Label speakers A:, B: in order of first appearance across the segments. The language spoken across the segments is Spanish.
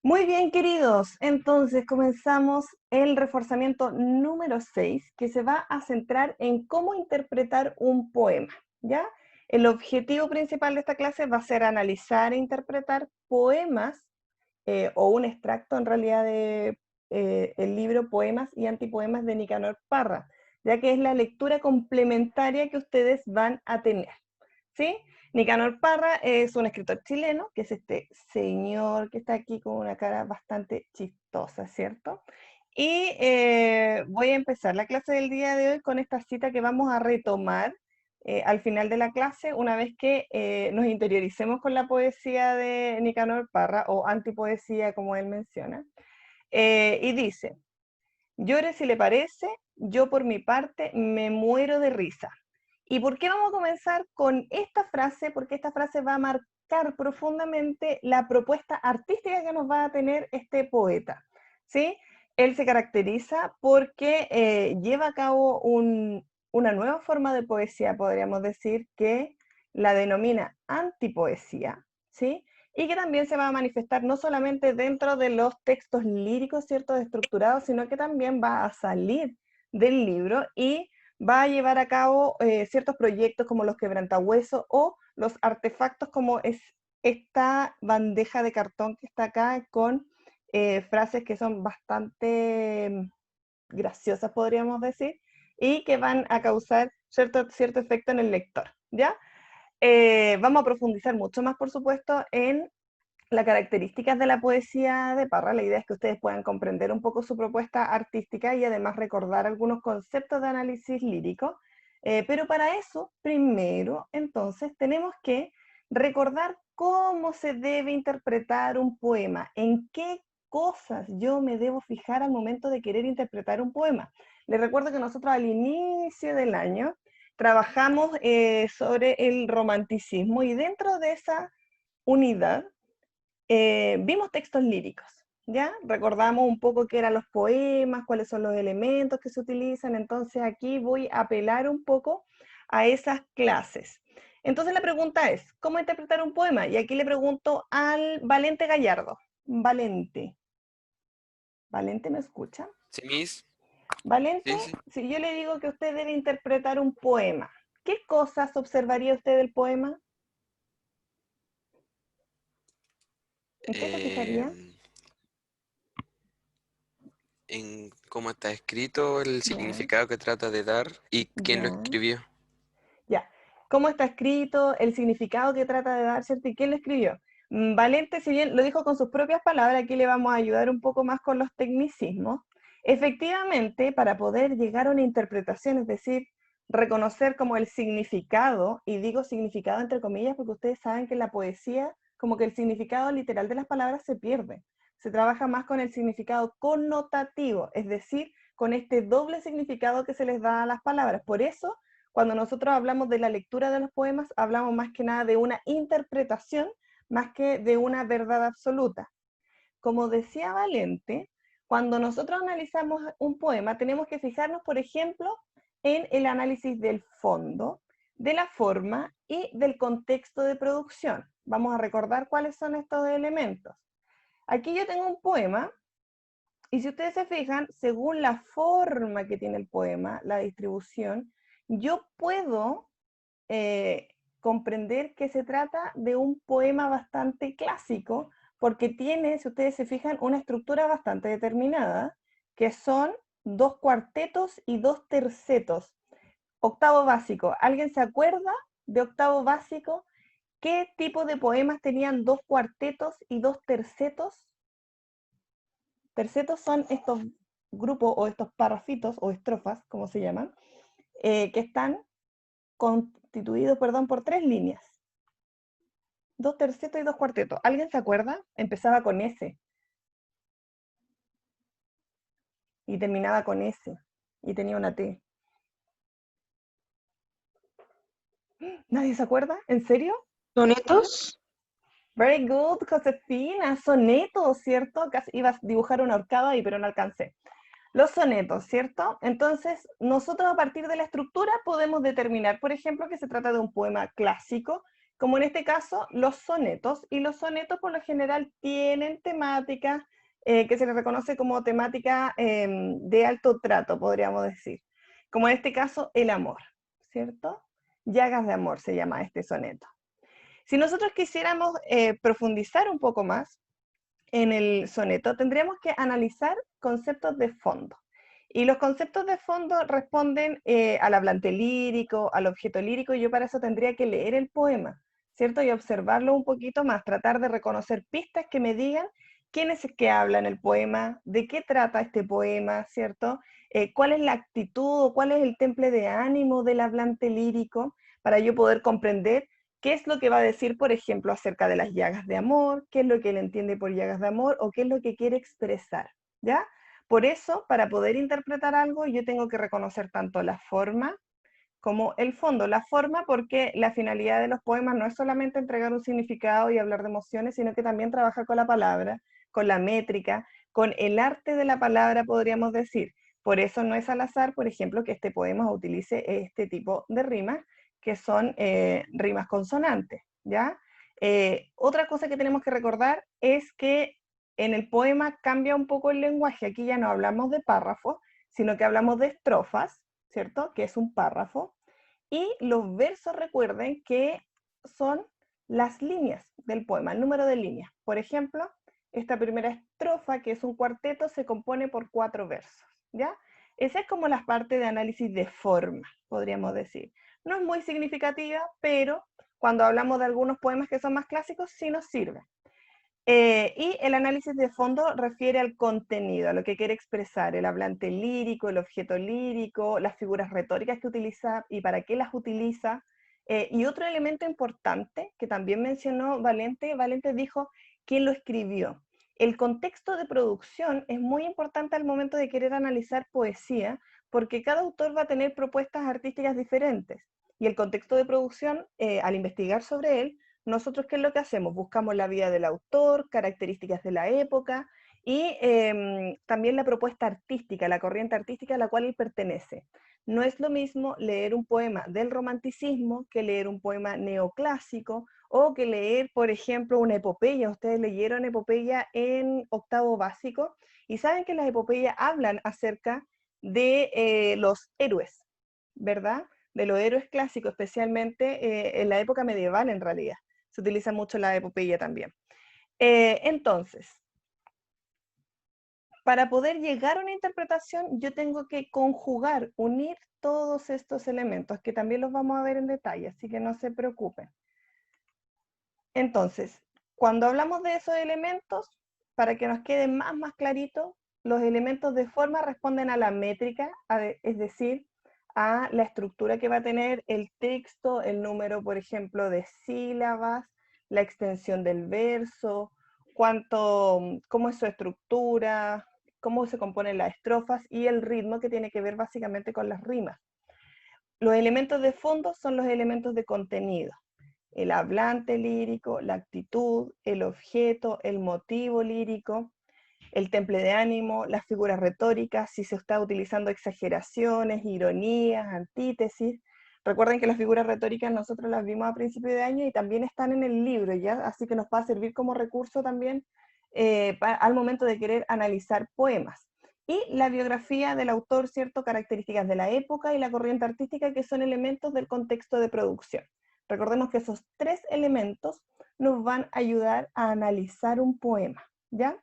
A: Muy bien, queridos. Entonces comenzamos el reforzamiento número 6, que se va a centrar en cómo interpretar un poema, ¿ya? El objetivo principal de esta clase va a ser analizar e interpretar poemas o un extracto en realidad de el libro Poemas y Antipoemas de Nicanor Parra, ya que es la lectura complementaria que ustedes van a tener, ¿sí? Nicanor Parra es un escritor chileno, que es este señor que está aquí con una cara bastante chistosa, ¿cierto? Y voy a empezar la clase del día de hoy con esta cita que vamos a retomar al final de la clase, una vez que nos interioricemos con la poesía de Nicanor Parra, o antipoesía como él menciona, y dice: llore si le parece, yo por mi parte me muero de risa. ¿Y por qué vamos a comenzar con esta frase? Porque esta frase va a marcar profundamente la propuesta artística que nos va a tener este poeta, ¿sí? Él se caracteriza porque lleva a cabo una nueva forma de poesía, podríamos decir, que la denomina antipoesía, ¿sí? Y que también se va a manifestar no solamente dentro de los textos líricos, ¿cierto?, estructurados, sino que también va a salir del libro y va a llevar a cabo ciertos proyectos como los quebrantahuesos o los artefactos como es esta bandeja de cartón que está acá con frases que son bastante graciosas, podríamos decir, y que van a causar cierto efecto en el lector, ¿ya? Vamos a profundizar mucho más, por supuesto, en las características de la poesía de Parra. La idea es que ustedes puedan comprender un poco su propuesta artística y además recordar algunos conceptos de análisis lírico. Pero para eso, primero, entonces, tenemos que recordar cómo se debe interpretar un poema, en qué cosas yo me debo fijar al momento de querer interpretar un poema. Les recuerdo que nosotros al inicio del año trabajamos sobre el romanticismo y dentro de esa unidad vimos textos líricos, ¿ya? Recordamos un poco qué eran los poemas, cuáles son los elementos que se utilizan, entonces aquí voy a apelar un poco a esas clases. Entonces la pregunta es, ¿cómo interpretar un poema? Y aquí le pregunto al Valente Gallardo. Valente, ¿Valente me escucha?
B: Sí, Miss.
A: Valente,
B: Sí, sí.
A: si yo le digo que usted debe interpretar un poema, ¿qué cosas observaría usted del poema? ¿En qué se fijaría?
B: Em, en cómo está escrito, el
A: Ya,
B: significado que trata de dar y quién lo
A: ya.
B: escribió.
A: Ya, cómo está escrito, el significado que trata de dar, ¿cierto? ¿Y quién lo escribió? Valente, si bien lo dijo con sus propias palabras, aquí le vamos a ayudar un poco más con los tecnicismos. Efectivamente, para poder llegar a una interpretación, es decir, reconocer como el significado, y digo significado entre comillas porque ustedes saben que en la poesía como que el significado literal de las palabras se pierde. Se trabaja más con el significado connotativo, es decir, con este doble significado que se les da a las palabras. Por eso cuando nosotros hablamos de la lectura de los poemas, hablamos más que nada de una interpretación, más que de una verdad absoluta. Como decía Valente, cuando nosotros analizamos un poema, tenemos que fijarnos, por ejemplo, en el análisis del fondo, de la forma y del contexto de producción. Vamos a recordar cuáles son estos elementos. Aquí yo tengo un poema, y si ustedes se fijan, según la forma que tiene el poema, la distribución, yo puedo eh, comprender que se trata de un poema bastante clásico, porque tiene, si ustedes se fijan, una estructura bastante determinada, que son dos cuartetos y dos tercetos. Octavo básico. ¿Alguien se acuerda de octavo básico? ¿Qué tipo de poemas tenían dos cuartetos y dos tercetos? Tercetos son estos grupos o estos parrafitos o estrofas, como se llaman, que están constituidos, perdón, por tres líneas. Dos tercetos y dos cuartetos. ¿Alguien se acuerda? Empezaba con S y terminaba con S y tenía una T. ¿Nadie se acuerda? ¿En serio?
C: ¿Sonetos?
A: Very good, Josefina. Sonetos, ¿cierto? Casi iba a dibujar una horcada ahí, pero no alcancé. Los sonetos, ¿cierto? Entonces, nosotros a partir de la estructura podemos determinar, por ejemplo, que se trata de un poema clásico, como en este caso los sonetos, y los sonetos por lo general tienen temática que se les reconoce como temática de alto trato, podríamos decir, como en este caso el amor, ¿cierto? Llagas de amor se llama este soneto. Si nosotros quisiéramos profundizar un poco más en el soneto, tendríamos que analizar conceptos de fondo. Y los conceptos de fondo responden al hablante lírico, al objeto lírico, y yo para eso tendría que leer el poema, ¿cierto? Y observarlo un poquito más, tratar de reconocer pistas que me digan quién es el que habla en el poema, de qué trata este poema, ¿cierto? Cuál es la actitud o cuál es el temple de ánimo del hablante lírico, para yo poder comprender qué es lo que va a decir, por ejemplo, acerca de las llagas de amor, qué es lo que él entiende por llagas de amor o qué es lo que quiere expresar, ¿ya? Por eso, para poder interpretar algo, yo tengo que reconocer tanto la forma como el fondo. La forma porque la finalidad de los poemas no es solamente entregar un significado y hablar de emociones, sino que también trabajar con la palabra, con la métrica, con el arte de la palabra, podríamos decir. Por eso no es al azar, por ejemplo, que este poema utilice este tipo de rimas, que son rimas consonantes, ¿ya? Otra cosa que tenemos que recordar es que en el poema cambia un poco el lenguaje. Aquí ya no hablamos de párrafos, sino que hablamos de estrofas, ¿cierto? Que es un párrafo. Y los versos, recuerden que son las líneas del poema, el número de líneas. Por ejemplo, esta primera estrofa, que es un cuarteto, se compone por 4 versos, ¿ya? Esa es como la parte de análisis de forma, podríamos decir. No es muy significativa, pero cuando hablamos de algunos poemas que son más clásicos, sí nos sirve. Y el análisis de fondo refiere al contenido, a lo que quiere expresar el hablante lírico, el objeto lírico, las figuras retóricas que utiliza y para qué las utiliza. Y otro elemento importante que también mencionó Valente, Valente dijo quién lo escribió. El contexto de producción es muy importante al momento de querer analizar poesía, porque cada autor va a tener propuestas artísticas diferentes. Y el contexto de producción, al investigar sobre él, nosotros, ¿qué es lo que hacemos? Buscamos la vida del autor, características de la época y también la propuesta artística, la corriente artística a la cual él pertenece. No es lo mismo leer un poema del romanticismo que leer un poema neoclásico o que leer, por ejemplo, una epopeya. Ustedes leyeron epopeya en octavo básico y saben que las epopeyas hablan acerca de los héroes, ¿verdad? De los héroes clásicos, especialmente en la época medieval en realidad. Se utiliza mucho la epopeya también. Entonces, para poder llegar a una interpretación, yo tengo que conjugar, unir todos estos elementos, que también los vamos a ver en detalle, así que no se preocupen. Entonces, cuando hablamos de esos elementos, para que nos quede más clarito, los elementos de forma responden a la métrica, es decir, a la estructura que va a tener el texto, el número, por ejemplo, de sílabas, la extensión del verso, cómo es su estructura, cómo se componen las estrofas y el ritmo que tiene que ver básicamente con las rimas. Los elementos de fondo son los elementos de contenido. El hablante lírico, la actitud, el objeto, el motivo lírico, el temple de ánimo, las figuras retóricas, si se está utilizando exageraciones, ironías, antítesis. Recuerden que las figuras retóricas nosotros las vimos a principio de año y también están en el libro, ¿ya? Así que nos va a servir como recurso también al momento de querer analizar poemas. Y la biografía del autor, ¿cierto? Características de la época y la corriente artística, que son elementos del contexto de producción. Recordemos que esos 3 elementos nos van a ayudar a analizar un poema, ¿ya?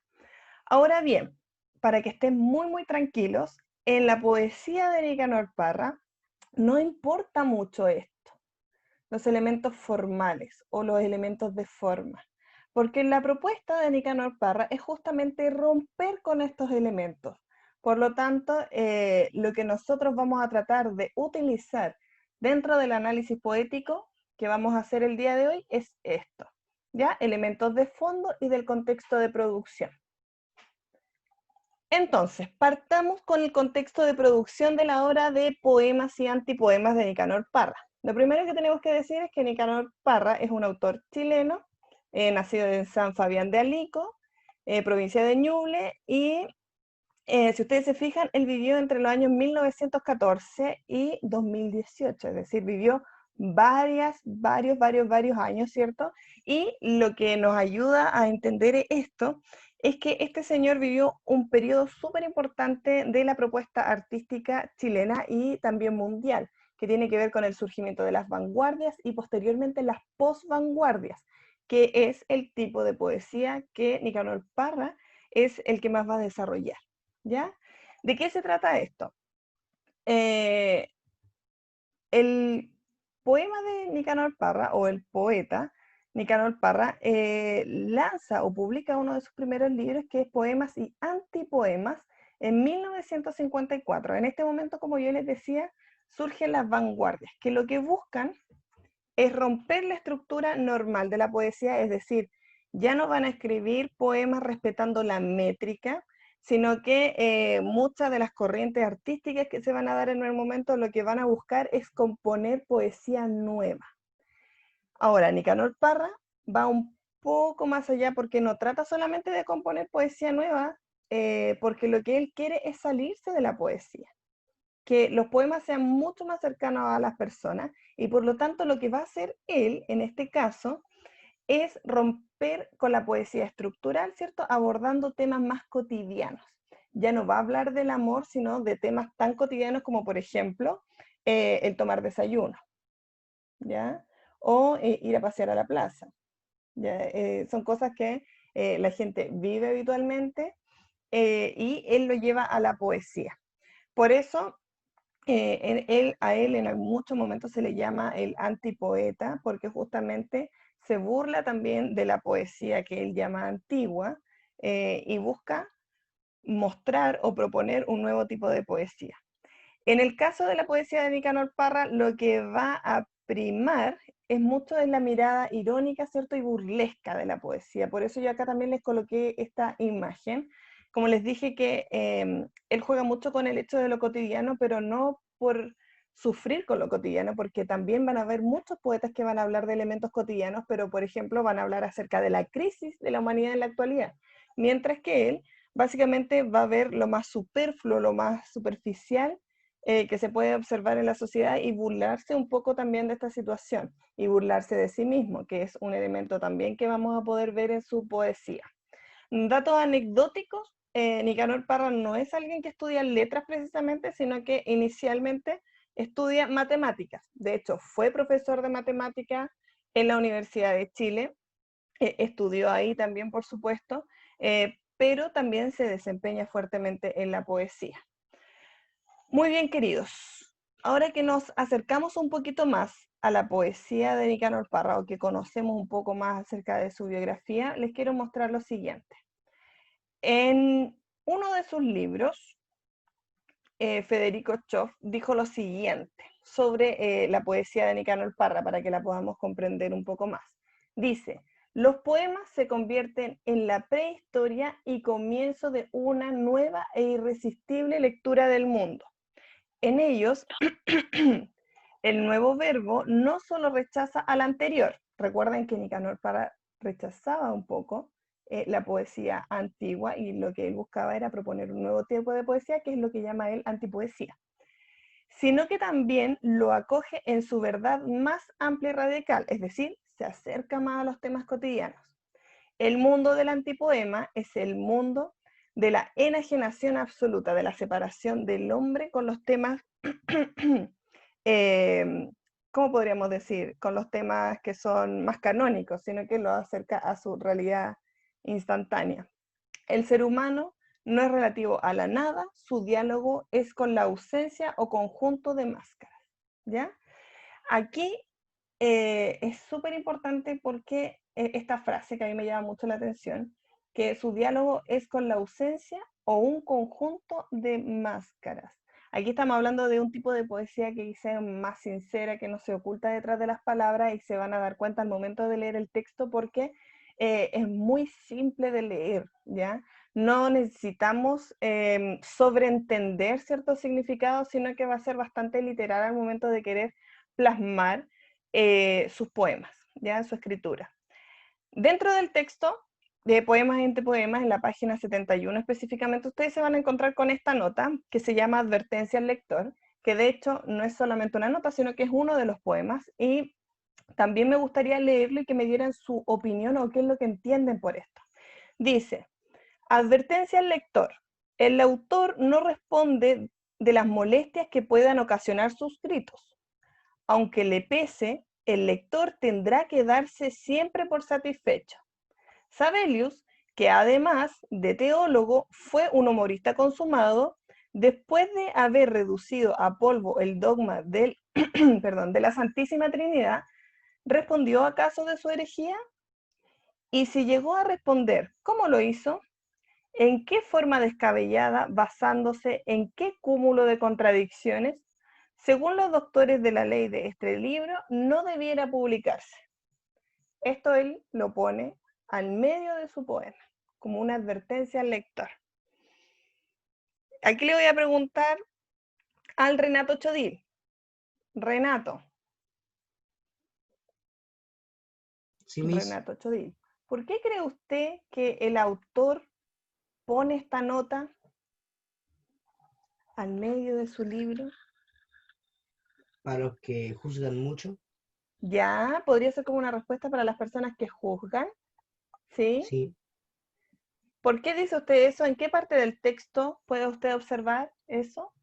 A: Ahora bien, para que estén muy tranquilos, en la poesía de Nicanor Parra no importa mucho esto, los elementos formales o los elementos de forma, porque la propuesta de Nicanor Parra es justamente romper con estos elementos. Por lo tanto, lo que nosotros vamos a tratar de utilizar dentro del análisis poético que vamos a hacer el día de hoy es esto, ¿ya? Elementos de fondo y del contexto de producción. Entonces, partamos con el contexto de producción de la obra de Poemas y Antipoemas de Nicanor Parra. Lo primero que tenemos que decir es que Nicanor Parra es un autor chileno, nacido en San Fabián de Alico, provincia de Ñuble, y si ustedes se fijan, él vivió entre los años 1914 y 2018, es decir, vivió varios años, ¿cierto? Y lo que nos ayuda a entender esto es que este señor vivió un periodo súper importante de la propuesta artística chilena y también mundial, que tiene que ver con el surgimiento de las vanguardias y posteriormente las posvanguardias, que es el tipo de poesía que Nicanor Parra es el que más va a desarrollar, ¿ya? ¿De qué se trata esto? El poema de Nicanor Parra, o el poeta Nicanor Parra, lanza o publica uno de sus primeros libros, que es Poemas y Antipoemas, en 1954. En este momento, como yo les decía, surgen las vanguardias, que lo que buscan es romper la estructura normal de la poesía, es decir, ya no van a escribir poemas respetando la métrica, sino que muchas de las corrientes artísticas que se van a dar en el momento lo que van a buscar es componer poesía nueva. Ahora, Nicanor Parra va un poco más allá porque no trata solamente de componer poesía nueva, porque lo que él quiere es salirse de la poesía, que los poemas sean mucho más cercanos a las personas y por lo tanto lo que va a hacer él, en este caso, es romper con la poesía estructural, ¿cierto? Abordando temas más cotidianos. Ya no va a hablar del amor, sino de temas tan cotidianos como, por ejemplo, el tomar desayuno, ¿ya? O ir a pasear a la plaza. ¿Ya? Son cosas que la gente vive habitualmente y él lo lleva a la poesía. Por eso a él en muchos momentos se le llama el antipoeta, porque justamente se burla también de la poesía que él llama antigua y busca mostrar o proponer un nuevo tipo de poesía. En el caso de la poesía de Nicanor Parra, lo que va a primar es mucho de la mirada irónica, ¿cierto? Y burlesca de la poesía. Por eso yo acá también les coloqué esta imagen. Como les dije que él juega mucho con el hecho de lo cotidiano, pero no por sufrir con lo cotidiano, porque también van a haber muchos poetas que van a hablar de elementos cotidianos, pero por ejemplo van a hablar acerca de la crisis de la humanidad en la actualidad. Mientras que él básicamente va a ver lo más superfluo, lo más superficial que se puede observar en la sociedad y burlarse un poco también de esta situación y burlarse de sí mismo, que es un elemento también que vamos a poder ver en su poesía. Datos anecdóticos, Nicanor Parra no es alguien que estudia letras precisamente, sino que inicialmente estudia matemáticas. De hecho, fue profesor de matemáticas en la Universidad de Chile, estudió ahí también, por supuesto, pero también se desempeña fuertemente en la poesía. Muy bien, queridos. Ahora que nos acercamos un poquito más a la poesía de Nicanor Parra, o que conocemos un poco más acerca de su biografía, les quiero mostrar lo siguiente. En uno de sus libros, Federico Choff dijo lo siguiente sobre la poesía de Nicanor Parra, para que la podamos comprender un poco más. Dice: los poemas se convierten en la prehistoria y comienzo de una nueva e irresistible lectura del mundo. En ellos, el nuevo verbo no solo rechaza al anterior. Recuerden que Nicanor Parra rechazaba un poco la poesía antigua y lo que él buscaba era proponer un nuevo tipo de poesía, que es lo que llama él antipoesía, sino que también lo acoge en su verdad más amplia y radical, es decir, se acerca más a los temas cotidianos. El mundo del antipoema es el mundo de la enajenación absoluta, de la separación del hombre con los temas, ¿cómo podríamos decir? Con los temas que son más canónicos, sino que lo acerca a su realidad instantánea. El ser humano no es relativo a la nada, su diálogo es con la ausencia o conjunto de máscaras, ¿ya? Aquí es súper importante porque esta frase que a mí me llama mucho la atención, que su diálogo es con la ausencia o un conjunto de máscaras. Aquí estamos hablando de un tipo de poesía que quizá más sincera, que no se oculta detrás de las palabras y se van a dar cuenta al momento de leer el texto porque es muy simple de leer, ¿ya? No necesitamos sobreentender ciertos significados, sino que va a ser bastante literal al momento de querer plasmar sus poemas, ya su escritura. Dentro del texto de Poemas y Antipoemas, en la página 71 específicamente, ustedes se van a encontrar con esta nota que se llama Advertencia al lector, que de hecho no es solamente una nota, sino que es uno de los poemas, y también me gustaría leerlo y que me dieran su opinión o qué es lo que entienden por esto. Dice, advertencia al lector. El autor no responde de las molestias que puedan ocasionar sus gritos. Aunque le pese, el lector tendrá que darse siempre por satisfecho. Sabelius, que además de teólogo, fue un humorista consumado, después de haber reducido a polvo el dogma del, perdón, de la Santísima Trinidad, ¿respondió acaso de su herejía? Y si llegó a responder, ¿cómo lo hizo? ¿En qué forma descabellada, basándose en qué cúmulo de contradicciones? Según los doctores de la ley de este libro, no debiera publicarse. Esto él lo pone al medio de su poema, como una advertencia al lector. Aquí le voy a preguntar al Renato Chodil. Renato.
C: Sí, Miss.
A: Renato Chodil. ¿Por qué cree usted que el autor pone esta nota al medio de su libro?
C: Para los que juzgan mucho.
A: Ya, podría ser como una respuesta para las personas que juzgan, ¿sí?
C: Sí.
A: ¿Por qué dice usted eso? ¿En qué parte del texto puede usted observar eso?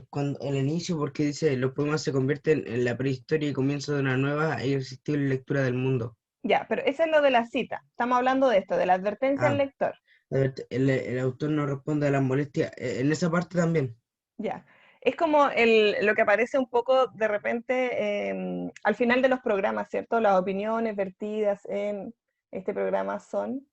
C: Cuando, el inicio, porque dice, los poemas se convierten en la prehistoria y comienzo de una nueva e irresistible lectura del mundo.
A: Ya, pero eso es lo de la cita. Estamos hablando de esto, de la advertencia al lector.
C: El autor no responde a las molestias, en esa parte también.
A: Ya. Es como lo que aparece un poco de repente al final de los programas, ¿cierto? Las opiniones vertidas en este programa son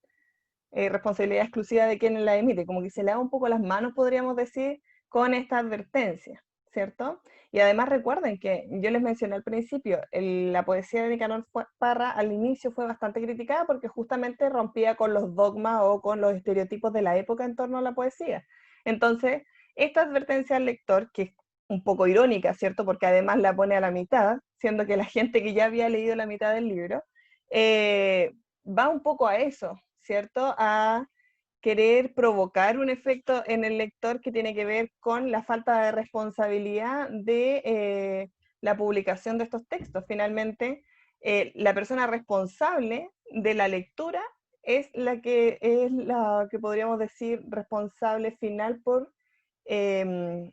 A: responsabilidad exclusiva de quien la emite, como que se lava un poco las manos, podríamos decir, con esta advertencia, ¿cierto? Y además recuerden que yo les mencioné al principio, la poesía de Nicanor Parra al inicio fue bastante criticada porque justamente rompía con los dogmas o con los estereotipos de la época en torno a la poesía. Entonces, esta advertencia al lector, que es un poco irónica, ¿cierto? Porque además la pone a la mitad, siendo que la gente que ya había leído la mitad del libro, va un poco a eso, ¿cierto? A querer provocar un efecto en el lector que tiene que ver con la falta de responsabilidad de la publicación de estos textos. Finalmente, la persona responsable de la lectura es la que podríamos decir responsable final por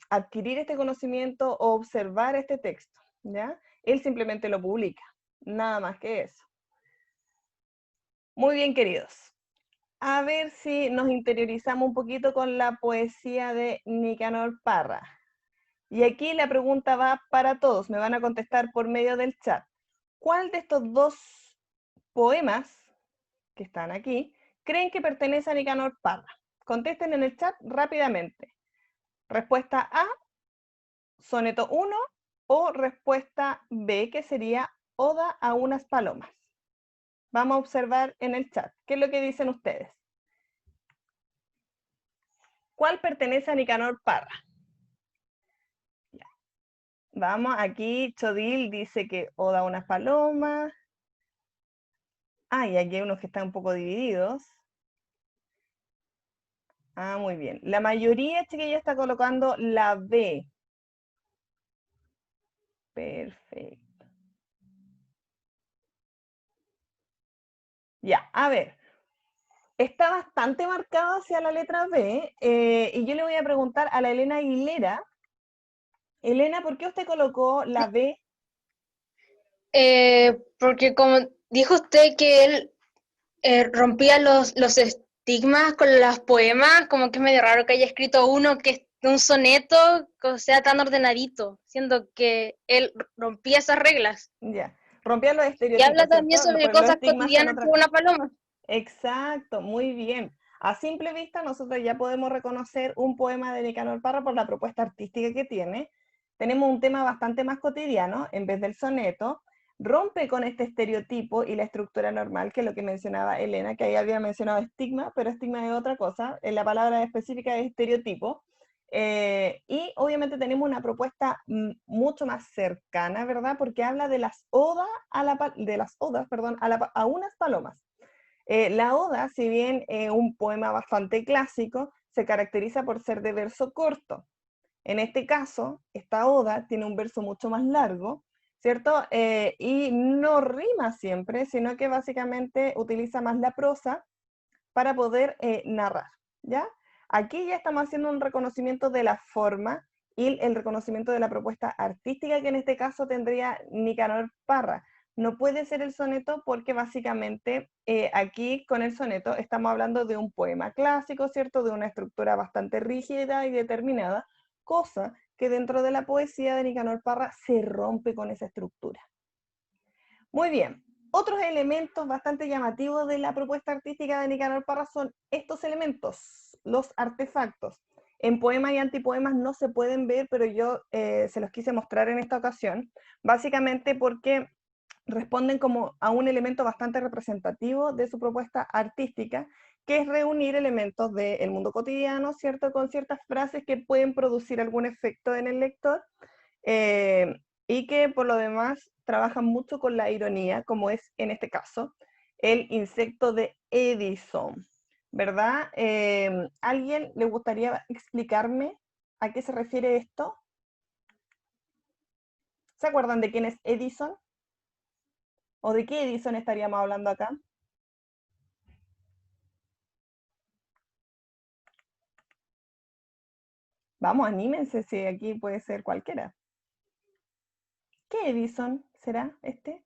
A: adquirir este conocimiento o observar este texto, ¿ya? Él simplemente lo publica, nada más que eso. Muy bien, queridos. A ver si nos interiorizamos un poquito con la poesía de Nicanor Parra. Y aquí la pregunta va para todos, me van a contestar por medio del chat. ¿Cuál de estos dos poemas que están aquí creen que pertenece a Nicanor Parra? Contesten en el chat rápidamente. Respuesta A, soneto 1, o respuesta B, que sería Oda a unas palomas. Vamos a observar en el chat. ¿Qué es lo que dicen ustedes? ¿Cuál pertenece a Nicanor Parra? Ya. Vamos, aquí Chodil dice que Oda a unas palomas. Ah, y aquí hay unos que están un poco divididos. Ah, muy bien. La mayoría, chiquilla, está colocando la B. Perfecto. Ya, a ver. Está bastante marcado hacia la letra B, y yo le voy a preguntar a la Elena Aguilera. Elena, ¿por qué usted colocó la B?
D: Porque como dijo usted que él rompía los estigmas con los poemas, como que es medio raro que haya escrito uno que es un soneto que sea tan ordenadito, siendo que él rompía esas reglas.
A: Ya, rompía los
D: Y habla
A: estereotipos,
D: también
A: ¿cierto?
D: sobre
A: Pues los
D: cosas
A: estigmas son
D: cotidianas
A: otra
D: como
A: cosa.
D: una paloma.
A: Exacto, muy bien. A simple vista, nosotros ya podemos reconocer un poema de Nicanor Parra por la propuesta artística que tiene. Tenemos un tema bastante más cotidiano, en vez del soneto, rompe con este estereotipo y la estructura normal, que es lo que mencionaba Elena, que ahí había mencionado estigma, pero estigma es otra cosa, en la palabra específica es estereotipo. Y obviamente tenemos una propuesta mucho más cercana, ¿verdad? Porque habla de las odas, perdón, a unas palomas. La Oda, si bien es un poema bastante clásico, se caracteriza por ser de verso corto. En este caso, esta oda tiene un verso mucho más largo, ¿cierto? Y no rima siempre, sino que básicamente utiliza más la prosa para poder narrar, ¿ya? Aquí ya estamos haciendo un reconocimiento de la forma y el reconocimiento de la propuesta artística que en este caso tendría Nicanor Parra. No puede ser el soneto porque básicamente aquí con el soneto estamos hablando de un poema clásico, ¿cierto? De una estructura bastante rígida y determinada, cosa que dentro de la poesía de Nicanor Parra se rompe con esa estructura. Muy bien. Otros elementos bastante llamativos de la propuesta artística de Nicanor Parra son estos elementos, los artefactos. En poemas y antipoemas no se pueden ver, pero yo se los quise mostrar en esta ocasión, básicamente porque responden como a un elemento bastante representativo de su propuesta artística, que es reunir elementos del mundo cotidiano, ¿cierto? Con ciertas frases que pueden producir algún efecto en el lector, y que por lo demás trabajan mucho con la ironía, como es en este caso el insecto de Edison, ¿verdad? ¿Alguien le gustaría explicarme a qué se refiere esto? ¿Se acuerdan de quién es Edison? ¿O de qué Edison estaríamos hablando acá? Vamos, anímense, si aquí puede ser cualquiera. ¿Qué Edison será este?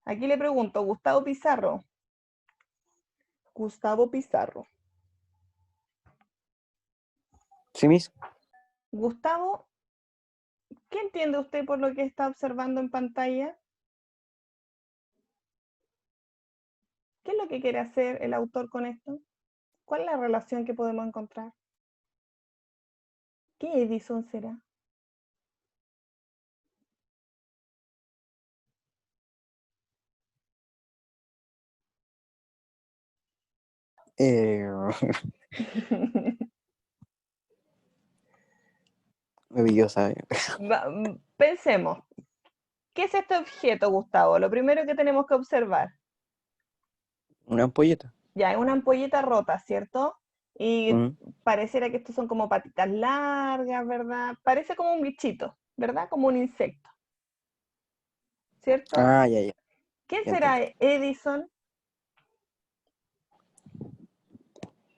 A: Aquí le pregunto, Gustavo Pizarro. Gustavo Pizarro.
E: Sí, Miss.
A: Gustavo, ¿qué entiende usted por lo que está observando en pantalla? ¿Qué es lo que quiere hacer el autor con esto? ¿Cuál es la relación que podemos encontrar? ¿Qué Edison será?
E: Eh, me pilló, ¿sabes?
A: Pensemos, ¿qué es este objeto, Gustavo? Lo primero que tenemos que observar.
E: Una ampolleta.
A: Ya, es una ampolleta rota, ¿cierto? Y
E: Mm.
A: pareciera que estos son como patitas largas, ¿verdad? Parece como un bichito, ¿verdad? Como un insecto, ¿cierto?
E: Ah, ya, ya.
A: ¿Qué
E: Ya
A: será
E: entendí.
A: Edison?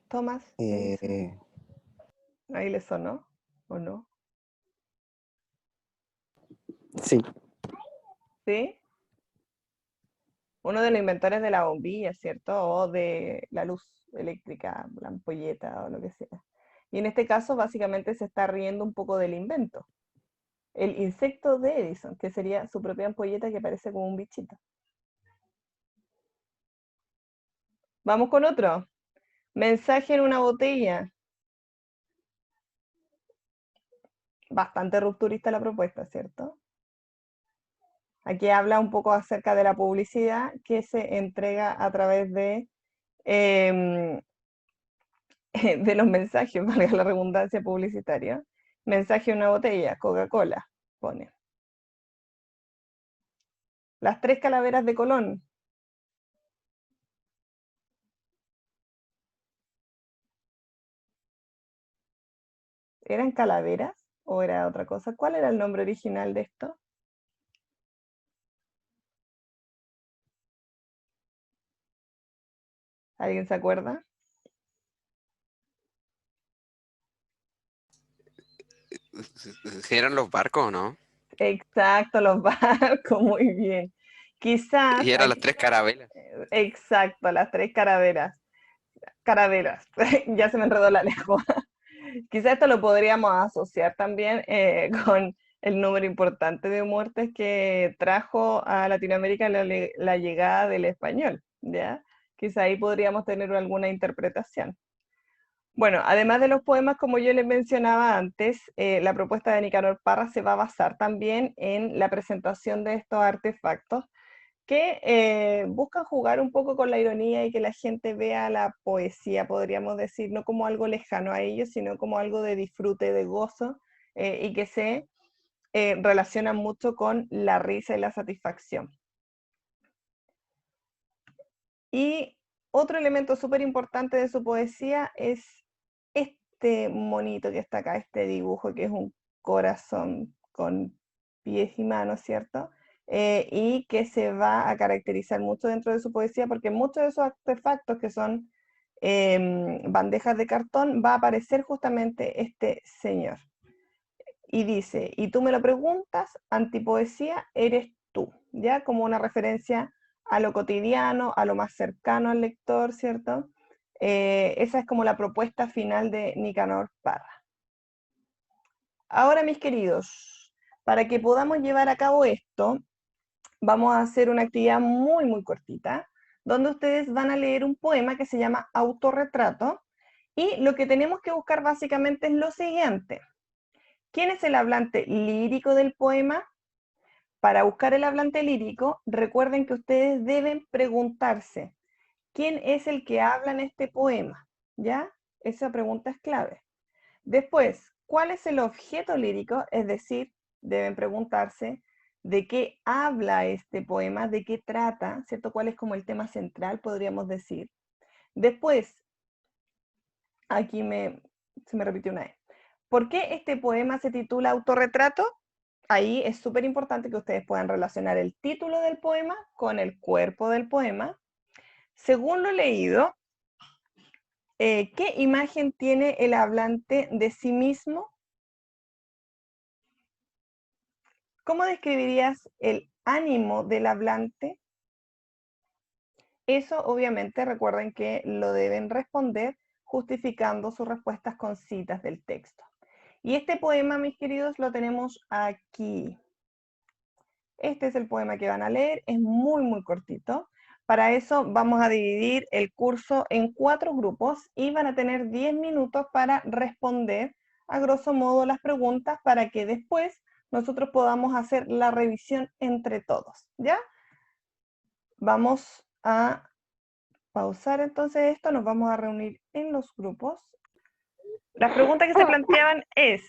A: Thomas Edison.
E: Eh,
A: Ahí le sonó, ¿o no?
E: sí.
A: ¿Sí? Uno de los inventores de la bombilla, ¿cierto? O de la luz eléctrica, la ampolleta o lo que sea. Y en este caso, básicamente se está riendo un poco del invento. El insecto de Edison, que sería su propia ampolleta que parece como un bichito. Vamos con otro. Mensaje en una botella. Bastante rupturista la propuesta, ¿cierto? Aquí habla un poco acerca de la publicidad que se entrega a través de, de los mensajes, valga la redundancia publicitaria. Mensaje en una botella, Coca-Cola, pone. Las tres calaveras de Colón. ¿Eran calaveras o era otra cosa? ¿Cuál era el nombre original de esto? ¿Alguien se acuerda?
B: ¿Eran los barcos o no?
A: Exacto, los barcos, muy bien. Quizás,
B: Y eran las tres carabelas.
A: exacto, las tres calaveras. Caraveras, ya se me enredó la lengua. Quizás esto lo podríamos asociar también con el número importante de muertes que trajo a Latinoamérica la llegada del español, ¿ya? Quizá ahí podríamos tener alguna interpretación. Bueno, además de los poemas, como yo les mencionaba antes, la propuesta de Nicanor Parra se va a basar también en la presentación de estos artefactos que buscan jugar un poco con la ironía y que la gente vea la poesía, podríamos decir, no como algo lejano a ellos, sino como algo de disfrute, de gozo, y que se relaciona mucho con la risa y la satisfacción. Y otro elemento súper importante de su poesía es este monito que está acá, este dibujo que es un corazón con pies y manos, ¿cierto? Y que se va a caracterizar mucho dentro de su poesía porque muchos de esos artefactos que son bandejas de cartón va a aparecer justamente este señor. Y dice, y tú me lo preguntas, antipoesía eres tú, ¿ya? Como una referencia a lo cotidiano, a lo más cercano al lector, ¿cierto? Esa es como la propuesta final de Nicanor Parra. Ahora, mis queridos, para que podamos llevar a cabo esto, vamos a hacer una actividad muy, muy cortita, donde ustedes van a leer un poema que se llama Autorretrato, y lo que tenemos que buscar básicamente es lo siguiente. ¿Quién es el hablante lírico del poema? Para buscar el hablante lírico, recuerden que ustedes deben preguntarse, ¿quién es el que habla en este poema? ¿Ya? Esa pregunta es clave. Después, ¿cuál es el objeto lírico? Es decir, deben preguntarse de qué habla este poema, de qué trata, ¿cierto? ¿Cuál es como el tema central, podríamos decir? Después, aquí se me repitió una vez. ¿Por qué este poema se titula Autorretrato? Ahí es súper importante que ustedes puedan relacionar el título del poema con el cuerpo del poema. Según lo leído, ¿qué imagen tiene el hablante de sí mismo? ¿Cómo describirías el ánimo del hablante? Eso obviamente recuerden que lo deben responder justificando sus respuestas con citas del texto. Y este poema, mis queridos, lo tenemos aquí. Este es el poema que van a leer, es muy, muy cortito. Para eso vamos a dividir el curso en 4 grupos y van a tener 10 minutos para responder a grosso modo las preguntas para que después nosotros podamos hacer la revisión entre todos, ¿ya? Vamos a pausar entonces esto, nos vamos a reunir en los grupos. Las preguntas que se planteaban es,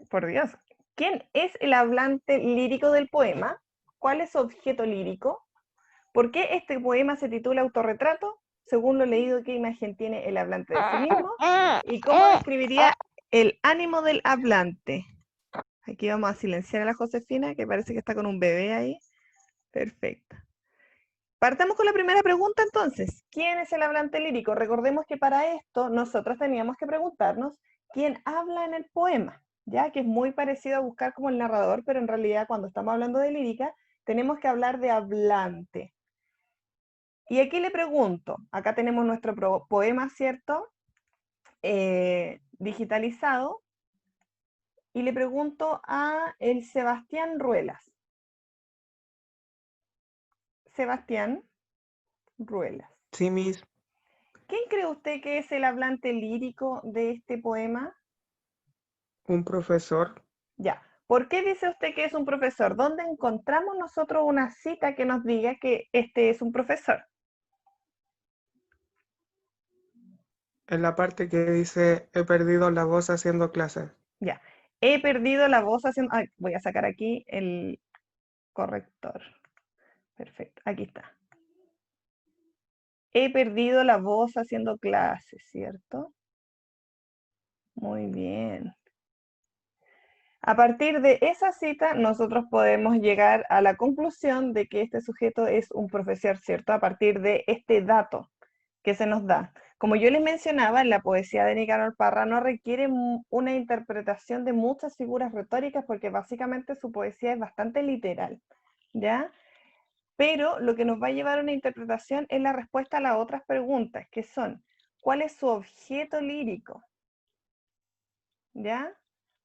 A: por Dios, ¿quién es el hablante lírico del poema? ¿Cuál es su objeto lírico? ¿Por qué este poema se titula Autorretrato? Según lo leído, ¿qué imagen tiene el hablante de sí mismo? ¿Y cómo describiría el ánimo del hablante? Aquí vamos a silenciar a la Josefina, que parece que está con un bebé ahí. Perfecto. Partamos con la primera pregunta entonces. ¿Quién es el hablante lírico? Recordemos que para esto nosotros teníamos que preguntarnos quién habla en el poema, ya que es muy parecido a buscar como el narrador, pero en realidad cuando estamos hablando de lírica tenemos que hablar de hablante. Y aquí le pregunto, acá tenemos nuestro poema, ¿cierto? Digitalizado, y le pregunto a el Sebastián Ruelas. Sebastián Ruelas.
F: Sí, Miss,
A: ¿Quién cree usted que es el hablante lírico de este poema?
F: un profesor
A: Ya. ¿Por qué dice usted que es un profesor? ¿Dónde encontramos nosotros una cita que nos diga que este es un profesor?
F: en la parte que dice he perdido la voz haciendo clases.
A: Ya. He perdido la voz haciendo... Ay, voy a sacar aquí el corrector. Perfecto, aquí está. He perdido la voz haciendo clases, ¿cierto? Muy bien. A partir de esa cita, nosotros podemos llegar a la conclusión de que este sujeto es un profesor, ¿cierto? A partir de este dato que se nos da. Como yo les mencionaba, la poesía de Nicanor Parra no requiere una interpretación de muchas figuras retóricas porque básicamente su poesía es bastante literal, ¿ya? Pero lo que nos va a llevar a una interpretación es la respuesta a las otras preguntas, que son, ¿cuál es su objeto lírico? ¿Ya?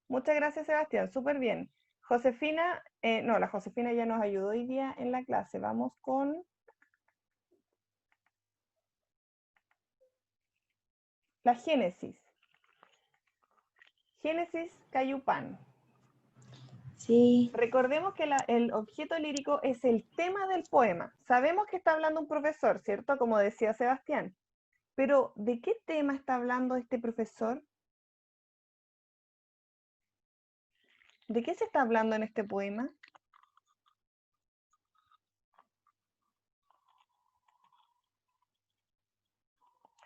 A: Muchas gracias, Sebastián, súper bien. Josefina, no, la Josefina ya nos ayudó hoy día en la clase. Vamos con la Génesis. Génesis Cayupán.
G: Sí,
A: Recordemos que el objeto lírico es el tema del poema. Sabemos que está hablando un profesor, ¿cierto? Como decía Sebastián. Pero, ¿de qué tema está hablando este profesor? ¿De qué se está hablando en este poema?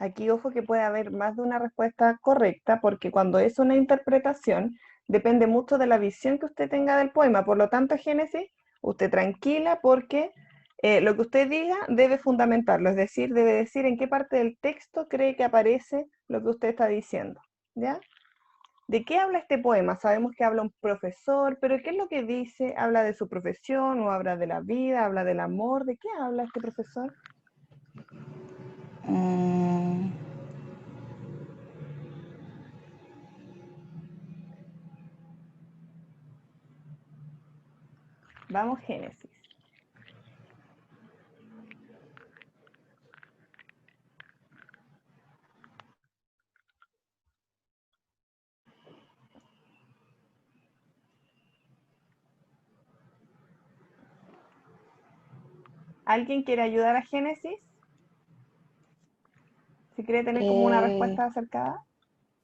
A: Aquí ojo que puede haber más de una respuesta correcta, porque cuando es una interpretación, depende mucho de la visión que usted tenga del poema. Por lo tanto, Génesis, usted tranquila porque lo que usted diga debe fundamentarlo, es decir, debe decir en qué parte del texto cree que aparece lo que usted está diciendo, ¿ya? ¿De qué habla este poema? Sabemos que habla un profesor, pero ¿qué es lo que dice? ¿Habla de su profesión o habla de la vida, habla del amor? ¿De qué habla este profesor?
G: Mm,
A: Vamos, Génesis. ¿Alguien quiere ayudar a Génesis? Si quiere tener como una respuesta acercada.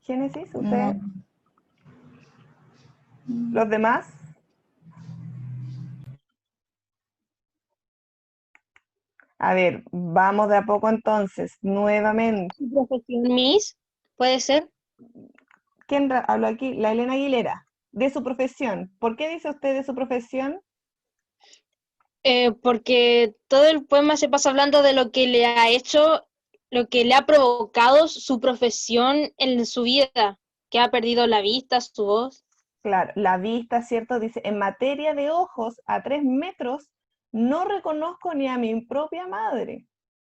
A: Génesis,
G: no.
A: usted, los demás. A ver, vamos de a poco entonces, nuevamente.
D: ¿Su profesión, Miss? ¿Puede ser?
A: ¿Quién habló aquí? La Elena Aguilera. De su profesión. ¿Por qué dice usted de su profesión?
D: Porque todo el poema se pasa hablando de lo que le ha hecho, lo que le ha provocado su profesión en su vida, que ha perdido la vista, su voz.
A: Claro, la vista, ¿cierto? Dice, en materia de ojos a 3 metros, no reconozco ni a mi propia madre,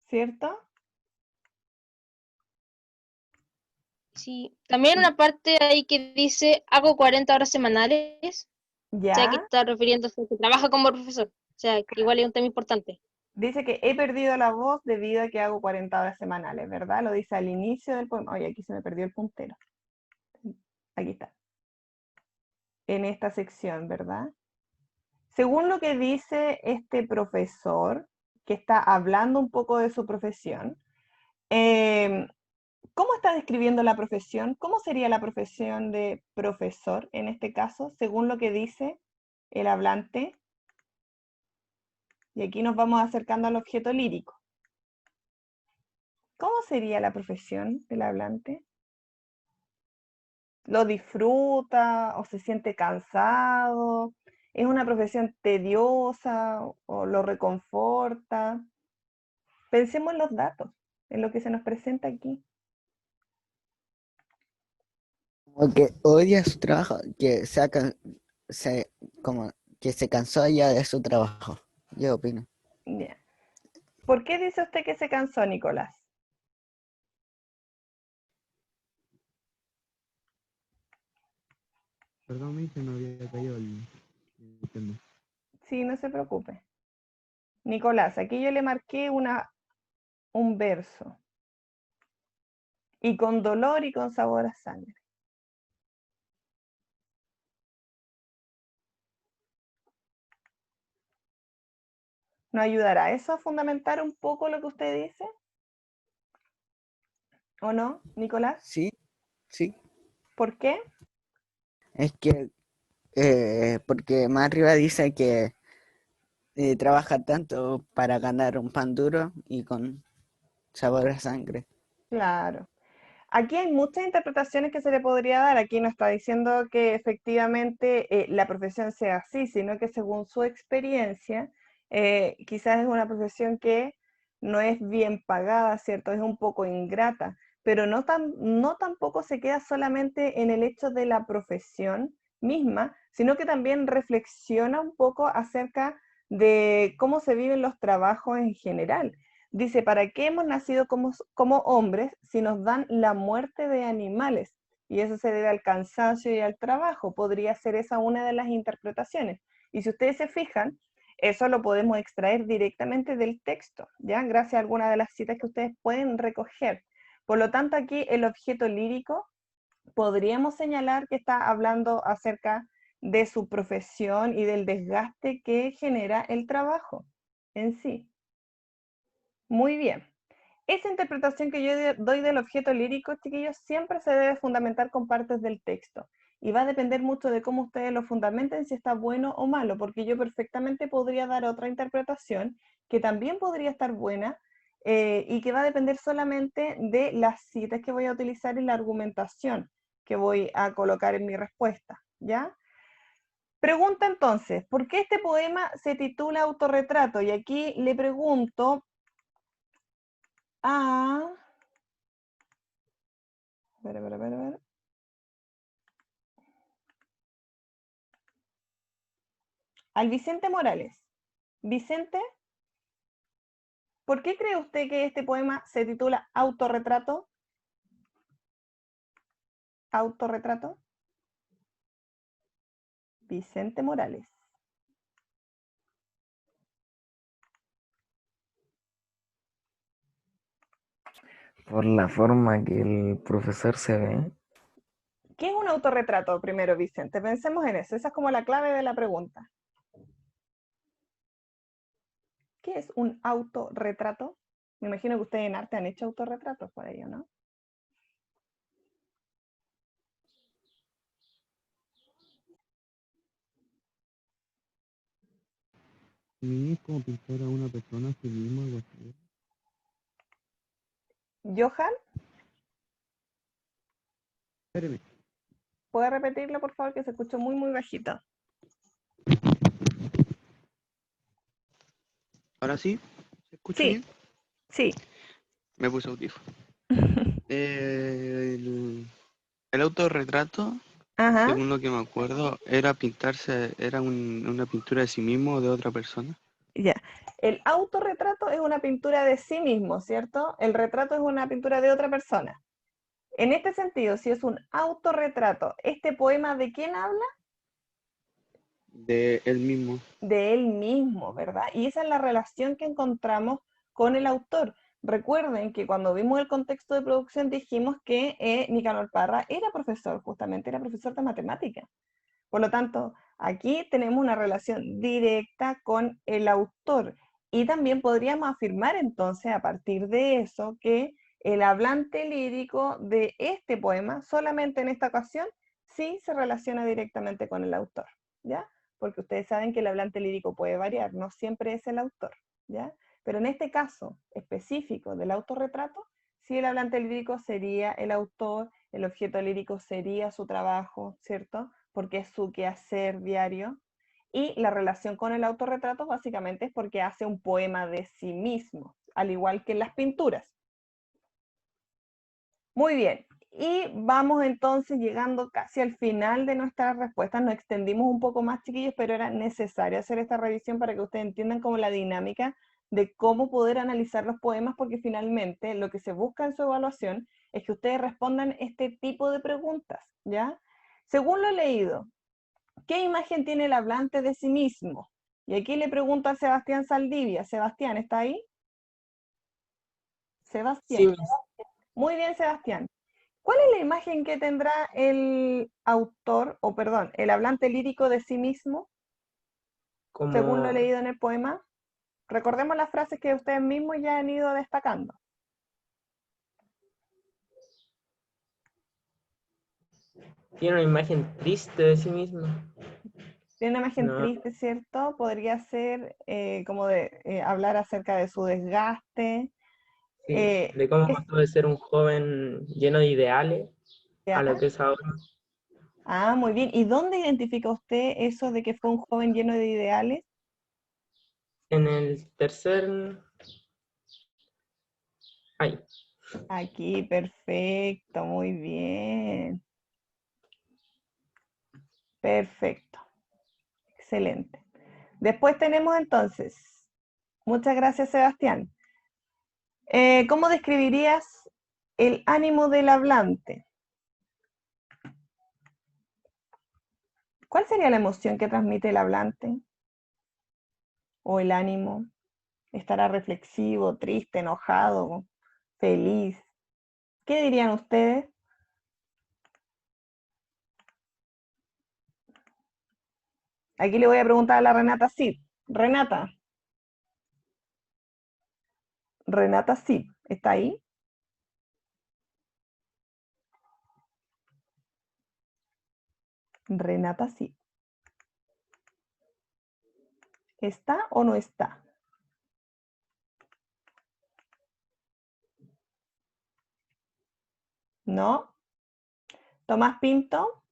A: ¿cierto?
D: Sí, también una parte ahí que dice, hago 40 horas semanales, o sea, que
A: Ya,
D: está refiriéndose a que trabaja como profesor, o sea, que igual es un tema importante.
A: dice que he perdido la voz debido a que hago 40 horas semanales, ¿verdad? Lo dice al inicio del poema. Oye, aquí se me perdió el puntero. Aquí está. En esta sección, ¿verdad? Según lo que dice este profesor, que está hablando un poco de su profesión, ¿cómo está describiendo la profesión? ¿Cómo sería la profesión de profesor en este caso, según lo que dice el hablante? Y aquí nos vamos acercando al objeto lírico. ¿Cómo sería la profesión del hablante? ¿Lo disfruta o se siente cansado? ¿Es una profesión tediosa o lo reconforta? Pensemos en los datos, en lo que se nos presenta aquí.
H: Como que odia su trabajo, se, como que se cansó ya de su trabajo. Yo opino.
A: Bien. ¿Por qué dice usted que se cansó, Nicolás?
C: Perdón, me se no había caído el tema.
A: Sí, no se preocupe. Nicolás, aquí yo le marqué un verso. Y con dolor y con sabor a sangre. ¿No ayudará eso a fundamentar un poco lo que usted dice? ¿O no, Nicolás?
H: Sí, sí.
A: ¿Por qué?
H: Es que, porque más arriba dice que trabaja tanto para ganar un pan duro y con sabor a sangre.
A: Claro. Aquí hay muchas interpretaciones que se le podría dar. Aquí no está diciendo que efectivamente la profesión sea así, sino que según su experiencia, quizás es una profesión que no es bien pagada, ¿cierto? Es un poco ingrata, pero no tampoco se queda solamente en el hecho de la profesión misma, sino que también reflexiona un poco acerca de cómo se viven los trabajos en general. Dice, ¿para qué hemos nacido como hombres si nos dan la muerte de animales? Y eso se debe al cansancio y al trabajo. Podría ser esa una de las interpretaciones. Y si ustedes se fijan, eso lo podemos extraer directamente del texto, ¿ya? Gracias a alguna de las citas que ustedes pueden recoger. Por lo tanto, aquí el objeto lírico podríamos señalar que está hablando acerca de su profesión y del desgaste que genera el trabajo en sí. Muy bien. Esa interpretación que yo doy del objeto lírico, chiquillos, siempre se debe fundamentar con partes del texto. Y va a depender mucho de cómo ustedes lo fundamenten, si está bueno o malo, porque yo perfectamente podría dar otra interpretación que también podría estar buena y que va a depender solamente de las citas que voy a utilizar y la argumentación que voy a colocar en mi respuesta, ¿ya? Pregunta entonces, ¿por qué este poema se titula Autorretrato? Y aquí le pregunto a... A ver. Al Vicente Morales. Vicente, ¿por qué cree usted que este poema se titula Autorretrato? Autorretrato. Vicente Morales.
I: Por la forma que el profesor se ve.
A: ¿Qué es un autorretrato primero, Vicente? Pensemos en eso. Esa es como la clave de la pregunta. ¿Qué es un autorretrato? Me imagino que ustedes en arte han hecho autorretratos por ello, ¿no?
C: Es como pintar a una persona a sí mismo, algo así.
A: Johan,
C: Espérame.
A: ¿puede repetirlo, por favor? Que se escuchó muy, muy bajito.
C: ¿Ahora sí? ¿Se escucha
A: Sí,
C: bien?
A: sí.
C: Me puse audífono. El autorretrato,
A: Ajá,
C: según lo que me acuerdo, era pintarse, era una pintura de sí mismo o de otra persona.
A: ya. El autorretrato es una pintura de sí mismo, ¿cierto? El retrato es una pintura de otra persona. En este sentido, si es un autorretrato, ¿este poema de quién habla?
C: De él mismo.
A: De él mismo, ¿verdad? Y esa es la relación que encontramos con el autor. Recuerden que cuando vimos el contexto de producción dijimos que Nicanor Parra era profesor, justamente era profesor de matemáticas. Por lo tanto, aquí tenemos una relación directa con el autor. Y también podríamos afirmar entonces a partir de eso que el hablante lírico de este poema, solamente en esta ocasión, sí se relaciona directamente con el autor, ¿ya? Porque ustedes saben que el hablante lírico puede variar, no siempre es el autor, ¿ya? Pero en este caso específico del autorretrato, sí el hablante lírico sería el autor, el objeto lírico sería su trabajo, ¿cierto? Porque es su quehacer diario. Y la relación con el autorretrato básicamente es porque hace un poema de sí mismo, al igual que en las pinturas. Muy bien, y vamos entonces llegando casi al final de nuestras respuestas. Nos extendimos un poco más, chiquillos, pero era necesario hacer esta revisión para que ustedes entiendan como la dinámica de cómo poder analizar los poemas, porque finalmente lo que se busca en su evaluación es que ustedes respondan este tipo de preguntas, ¿ya? Según lo leído, ¿qué imagen tiene el hablante de sí mismo? Y aquí le pregunto a Sebastián Saldivia. Sebastián, ¿está ahí?
F: Sí,
A: Sebastián. Muy bien, Sebastián. ¿Cuál es la imagen que tendrá el autor, o perdón, el hablante lírico de sí mismo, según lo
F: como
A: leído en el poema? Recordemos las frases que ustedes mismos ya han ido destacando.
F: tiene una imagen triste de sí mismo.
A: Tiene una imagen
F: No,
A: triste, ¿cierto? Podría ser como de hablar acerca de su desgaste.
F: sí,
A: Eh,
F: de cómo
A: es-
F: pasó de ser un joven lleno de ideales
A: ¿ya?
F: a lo que es ahora.
A: Ah, muy bien. ¿Y dónde identifica usted eso de que fue un joven lleno de ideales?
F: En el tercer... Ay,
A: Aquí, perfecto, muy bien. Perfecto, excelente. Después tenemos entonces, muchas gracias Sebastián. ¿Cómo describirías el ánimo del hablante? ¿Cuál sería la emoción que transmite el hablante? ¿O el ánimo? ¿Estará reflexivo, triste, enojado, feliz? ¿Qué dirían ustedes? Aquí le voy a preguntar a la Renata Cid. Renata Cid, ¿está ahí? Renata Cid. ¿Está o no está? ¿No? Tomás Pinto.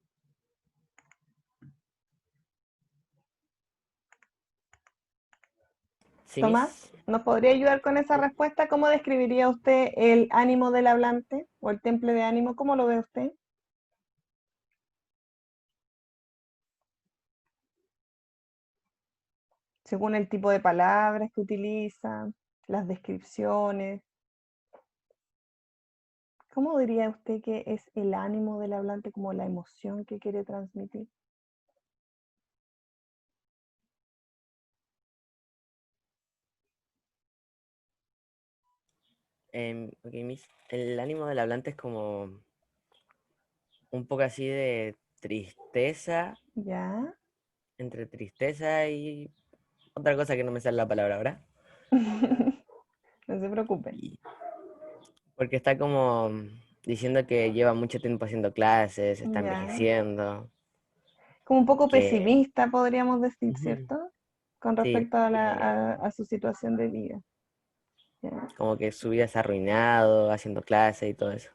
J: Sí,
A: Tomás,
J: Miss.
A: ¿nos podría ayudar con esa respuesta? ¿Cómo describiría usted el ánimo del hablante o el temple de ánimo? ¿Cómo lo ve usted? Según el tipo de palabras que utiliza, las descripciones. ¿Cómo diría usted que es el ánimo del hablante, como la emoción que quiere transmitir?
J: Ok, Miss. El ánimo del hablante es como un poco así de tristeza,
A: ¿Ya?
J: entre tristeza y otra cosa que no me sale la palabra ahora.
A: No se preocupe.
J: Y porque está como diciendo que lleva mucho tiempo haciendo clases, está
A: Ya.
J: envejeciendo,
A: Como un poco
J: que
A: pesimista, podríamos decir,
J: ujú,
A: ¿cierto? Con
J: sí,
A: respecto a,
J: que
A: a su situación de vida. Ya,
J: como que su vida se ha arruinado haciendo clases y todo eso.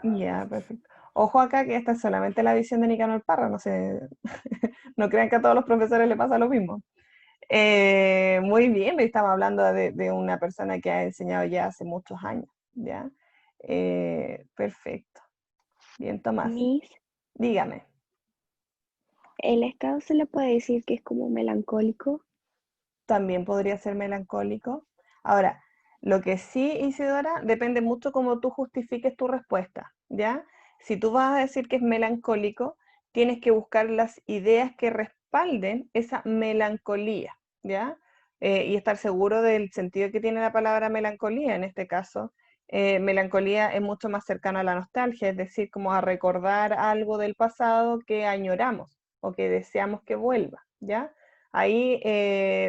A: ya, perfecto. Ojo acá que esta es solamente la visión de Nicanor Parra, no sé, no crean que a todos los profesores le pasa lo mismo. Muy bien, estamos hablando de una persona que ha enseñado ya hace muchos años, ¿ya? Perfecto. Bien, Tomás,
G: Miss,
A: dígame.
G: el estado se le puede decir que es como melancólico.
A: También podría ser melancólico. Ahora, lo que sí, Isidora, depende mucho cómo tú justifiques tu respuesta, ¿ya? Si tú vas a decir que es melancólico, tienes que buscar las ideas que respalden esa melancolía, ¿ya? Y estar seguro del sentido que tiene la palabra melancolía. En este caso, melancolía es mucho más cercano a la nostalgia, es decir, como a recordar algo del pasado que añoramos o que deseamos que vuelva, ¿ya? Ahí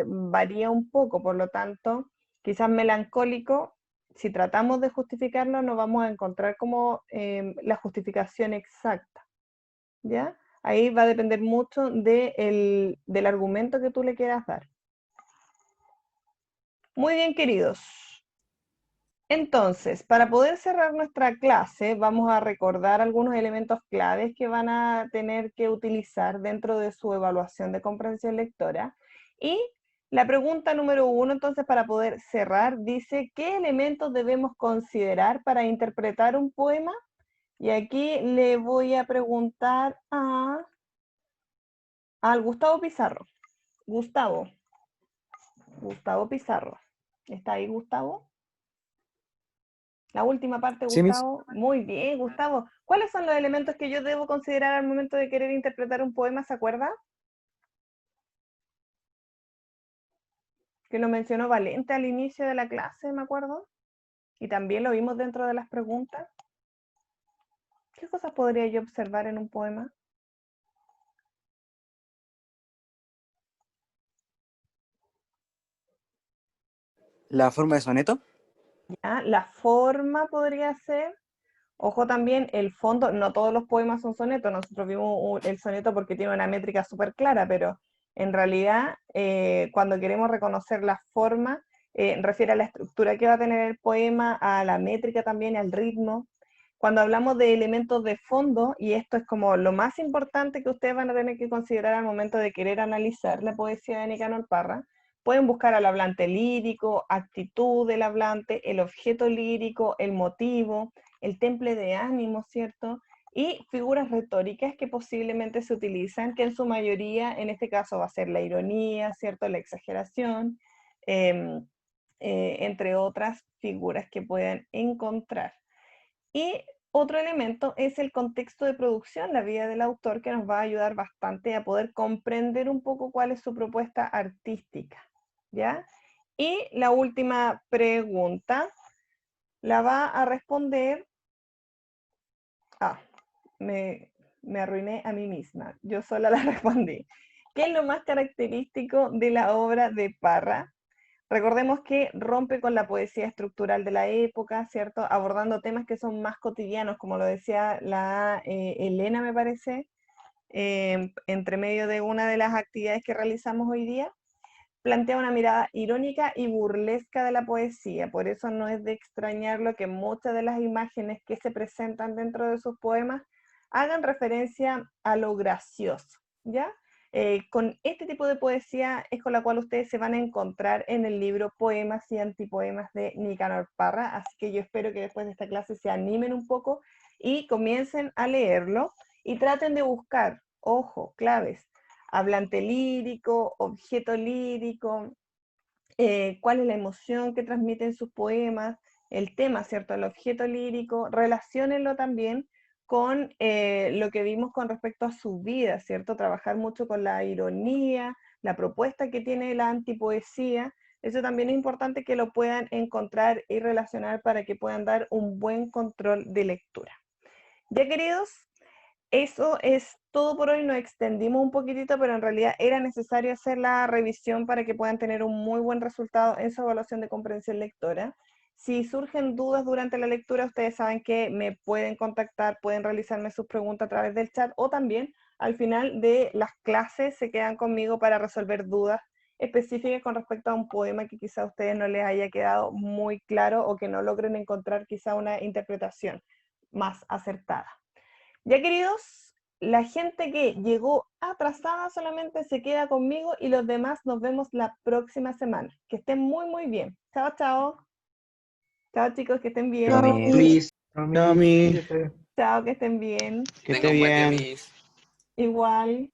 A: varía un poco, por lo tanto, quizás melancólico, si tratamos de justificarlo, no vamos a encontrar como la justificación exacta, ¿ya? Ahí va a depender mucho del argumento que tú le quieras dar. Muy bien, queridos. Entonces, para poder cerrar nuestra clase, vamos a recordar algunos elementos claves que van a tener que utilizar dentro de su evaluación de comprensión lectora. Y la pregunta número 1, entonces, para poder cerrar, dice, ¿qué elementos debemos considerar para interpretar un poema? Y aquí le voy a preguntar al Gustavo Pizarro. Gustavo Pizarro. ¿Está ahí, Gustavo? La última parte,
E: Sí, Miss.
A: Gustavo. Muy bien, Gustavo. ¿Cuáles son los elementos que yo debo considerar al momento de querer interpretar un poema? ¿Se acuerda? Que lo mencionó Valente al inicio de la clase, me acuerdo. Y también lo vimos dentro de las preguntas. ¿Qué cosas podría yo observar en un poema?
E: La forma de soneto.
A: ¿Ya? La forma podría ser. Ojo también, el fondo, no todos los poemas son sonetos, nosotros vimos el soneto porque tiene una métrica súper clara, pero en realidad cuando queremos reconocer la forma, refiere a la estructura que va a tener el poema, a la métrica también, al ritmo. Cuando hablamos de elementos de fondo, y esto es como lo más importante que ustedes van a tener que considerar al momento de querer analizar la poesía de Nicanor Parra, pueden buscar al hablante lírico, actitud del hablante, el objeto lírico, el motivo, el temple de ánimo, ¿cierto? Y figuras retóricas que posiblemente se utilizan, que en su mayoría, en este caso, va a ser la ironía, ¿cierto? La exageración, entre otras figuras que puedan encontrar. Y otro elemento es el contexto de producción, la vida del autor, que nos va a ayudar bastante a poder comprender un poco cuál es su propuesta artística, ¿ya? Y la última pregunta la va a responder. Me arruiné a mí misma. Yo sola la respondí. ¿Qué es lo más característico de la obra de Parra? Recordemos que rompe con la poesía estructural de la época, ¿cierto? Abordando temas que son más cotidianos, como lo decía la Elena, me parece, entre medio de una de las actividades que realizamos hoy día. plantea una mirada irónica y burlesca de la poesía. Por eso no es de extrañarlo que muchas de las imágenes que se presentan dentro de sus poemas hagan referencia a lo gracioso, ¿ya? Con este tipo de poesía es con la cual ustedes se van a encontrar en el libro Poemas y Antipoemas de Nicanor Parra, así que yo espero que después de esta clase se animen un poco y comiencen a leerlo y traten de buscar, ojo, claves, hablante lírico, objeto lírico, cuál es la emoción que transmiten sus poemas, el tema, ¿cierto? El objeto lírico, relaciónenlo también con lo que vimos con respecto a su vida, ¿cierto? Trabajar mucho con la ironía, la propuesta que tiene la antipoesía. Eso también es importante que lo puedan encontrar y relacionar para que puedan dar un buen control de lectura. Ya, queridos, eso es todo por hoy. Nos extendimos un poquitito, pero en realidad era necesario hacer la revisión para que puedan tener un muy buen resultado en su evaluación de comprensión lectora. Si surgen dudas durante la lectura, ustedes saben que me pueden contactar, pueden realizarme sus preguntas a través del chat, o también al final de las clases se quedan conmigo para resolver dudas específicas con respecto a un poema que quizá a ustedes no les haya quedado muy claro o que no logren encontrar quizá una interpretación más acertada. Ya, queridos, la gente que llegó atrasada solamente se queda conmigo y los demás nos vemos la próxima semana. Que estén muy, muy bien. Chao, chao. Chao, chicos, que estén bien.
I: Chao,
C: Miss.
F: Chao, mi.
C: Cuídate.
A: Chao, que estén bien.
B: Que tenga un buen día, Miss.
A: Igual.